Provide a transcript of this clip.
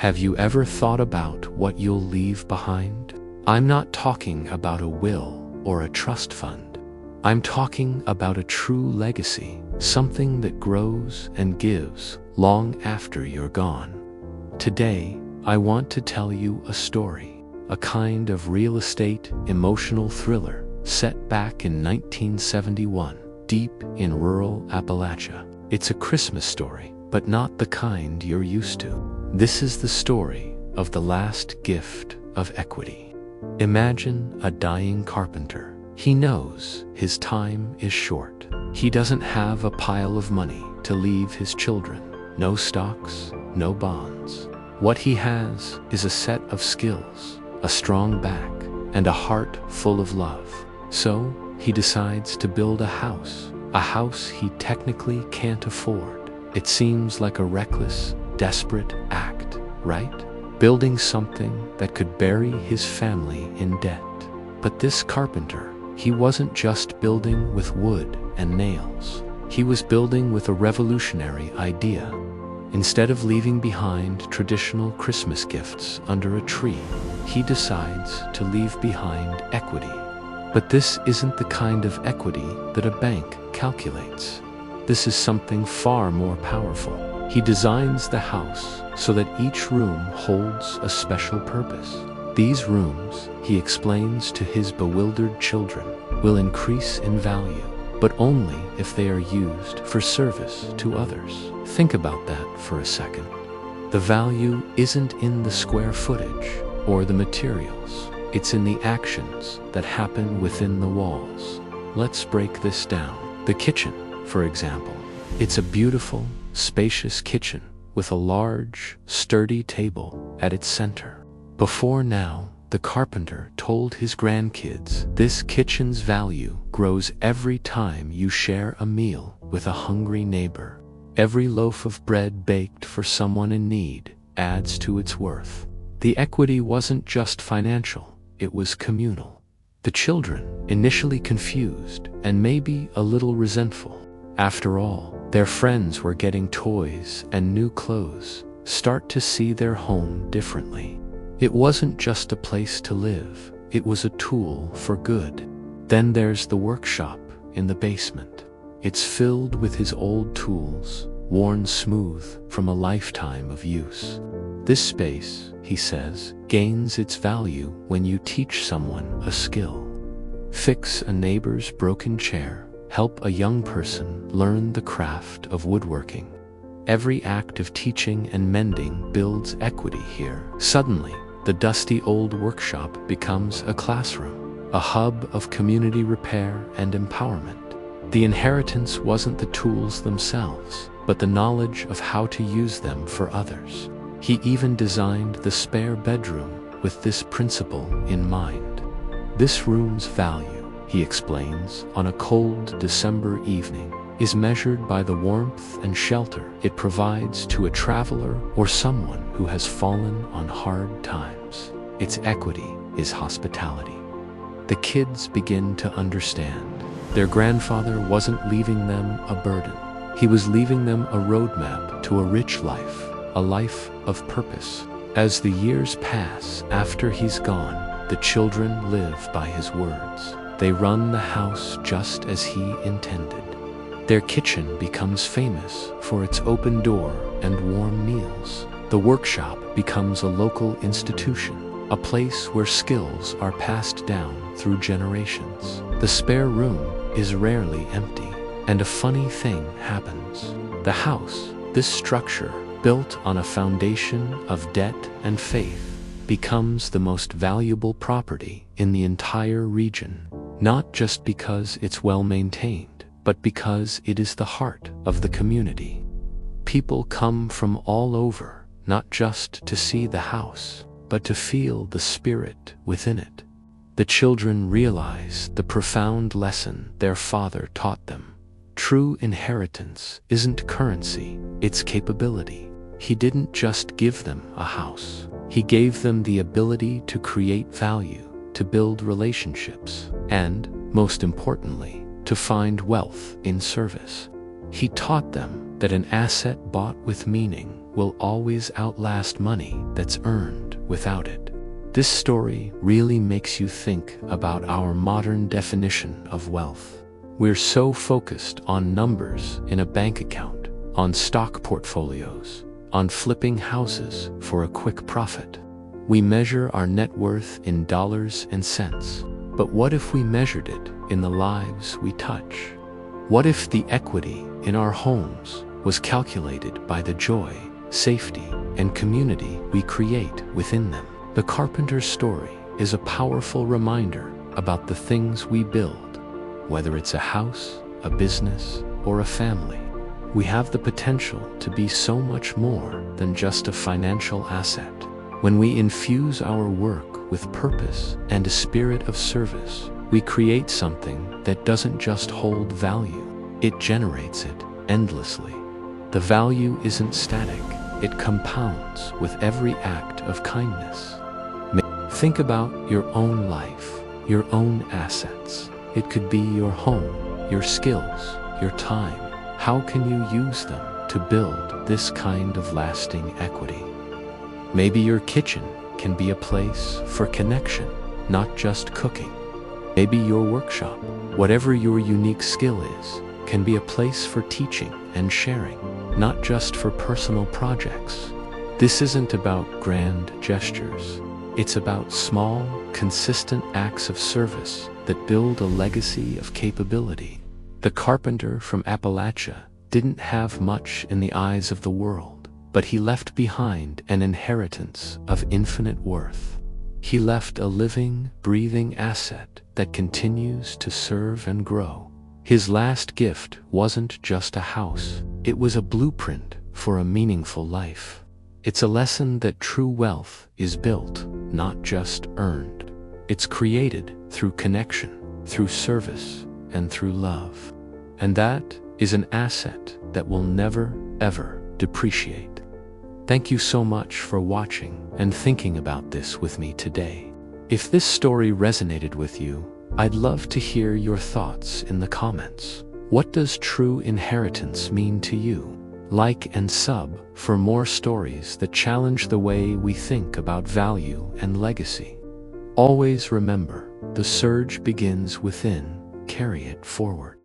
Have you ever thought about what you'll leave behind? I'm not talking about a will or a trust fund. I'm talking about a true legacy, something that grows and gives long after you're gone. Today, I want to tell you a story, a kind of real estate emotional thriller set back in 1971, deep in rural Appalachia. It's a Christmas story, but not the kind you're used to. This is the story of the last gift of equity. Imagine a dying carpenter. He knows his time is short. He doesn't have a pile of money to leave his children. No stocks, no bonds. What he has is a set of skills, a strong back, and a heart full of love. So he decides to build a house he technically can't afford. It seems like a reckless, desperate act, right? Building something that could bury his family in debt. But this carpenter, he wasn't just building with wood and nails. He was building with a revolutionary idea. Instead of leaving behind traditional Christmas gifts under a tree, he decides to leave behind equity. But this isn't the kind of equity that a bank calculates. This is something far more powerful. He designs the house so that each room holds a special purpose. These rooms, he explains to his bewildered children, will increase in value, but only if they are used for service to others. Think about that for a second. The value isn't in the square footage or the materials. It's in the actions that happen within the walls. Let's break this down. The kitchen, for example. It's a beautiful, spacious kitchen with a large, sturdy table at its center. Before now, the carpenter told his grandkids, this kitchen's value grows every time you share a meal with a hungry neighbor. Every loaf of bread baked for someone in need adds to its worth. The equity wasn't just financial, it was communal. The children, initially confused and maybe a little resentful. After all, their friends were getting toys and new clothes, start to see their home differently. It wasn't just a place to live, it was a tool for good. Then there's the workshop in the basement. It's filled with his old tools, worn smooth from a lifetime of use. This space, he says, gains its value when you teach someone a skill. Fix a neighbor's broken chair, help a young person learn the craft of woodworking. Every act of teaching and mending builds equity here. Suddenly, the dusty old workshop becomes a classroom, a hub of community repair and empowerment. The inheritance wasn't the tools themselves, but the knowledge of how to use them for others. He even designed the spare bedroom with this principle in mind. This room's value, he explains, on a cold December evening, is measured by the warmth and shelter it provides to a traveler or someone who has fallen on hard times. Its equity is hospitality. The kids begin to understand. Their grandfather wasn't leaving them a burden. He was leaving them a roadmap to a rich life, a life of purpose. As the years pass after he's gone, the children live by his words. They run the house just as he intended. Their kitchen becomes famous for its open door and warm meals. The workshop becomes a local institution, a place where skills are passed down through generations. The spare room is rarely empty, and a funny thing happens. The house, this structure built on a foundation of debt and faith, becomes the most valuable property in the entire region, not just because it's well maintained, but because it is the heart of the community. People come from all over, not just to see the house, but to feel the spirit within it. The children realize the profound lesson their father taught them. True inheritance isn't currency, it's capability. He didn't just give them a house. He gave them the ability to create value, to build relationships, and, most importantly, to find wealth in service. He taught them that an asset bought with meaning will always outlast money that's earned without it. This story really makes you think about our modern definition of wealth. We're so focused on numbers in a bank account, on stock portfolios, on flipping houses for a quick profit. We measure our net worth in dollars and cents. But what if we measured it in the lives we touch? What if the equity in our homes was calculated by the joy, safety, and community we create within them? The carpenter's story is a powerful reminder about the things we build. Whether it's a house, a business, or a family, we have the potential to be so much more than just a financial asset. When we infuse our work with purpose and a spirit of service, we create something that doesn't just hold value, it generates it endlessly. The value isn't static, it compounds with every act of kindness. Think about your own life, your own assets. It could be your home, your skills, your time. How can you use them to build this kind of lasting equity? Maybe your kitchen can be a place for connection, not just cooking. Maybe your workshop, whatever your unique skill is, can be a place for teaching and sharing, not just for personal projects. This isn't about grand gestures. It's about small, consistent acts of service that build a legacy of capability. The carpenter from Appalachia didn't have much in the eyes of the world, but he left behind an inheritance of infinite worth. He left a living, breathing asset that continues to serve and grow. His last gift wasn't just a house, it was a blueprint for a meaningful life. It's a lesson that true wealth is built, not just earned. It's created through connection, through service, and through love. And that is an asset that will never, ever depreciate. Thank you so much for watching and thinking about this with me today. If this story resonated with you, I'd love to hear your thoughts in the comments. What does true inheritance mean to you? Like and sub for more stories that challenge the way we think about value and legacy. Always remember, the surge begins within, carry it forward.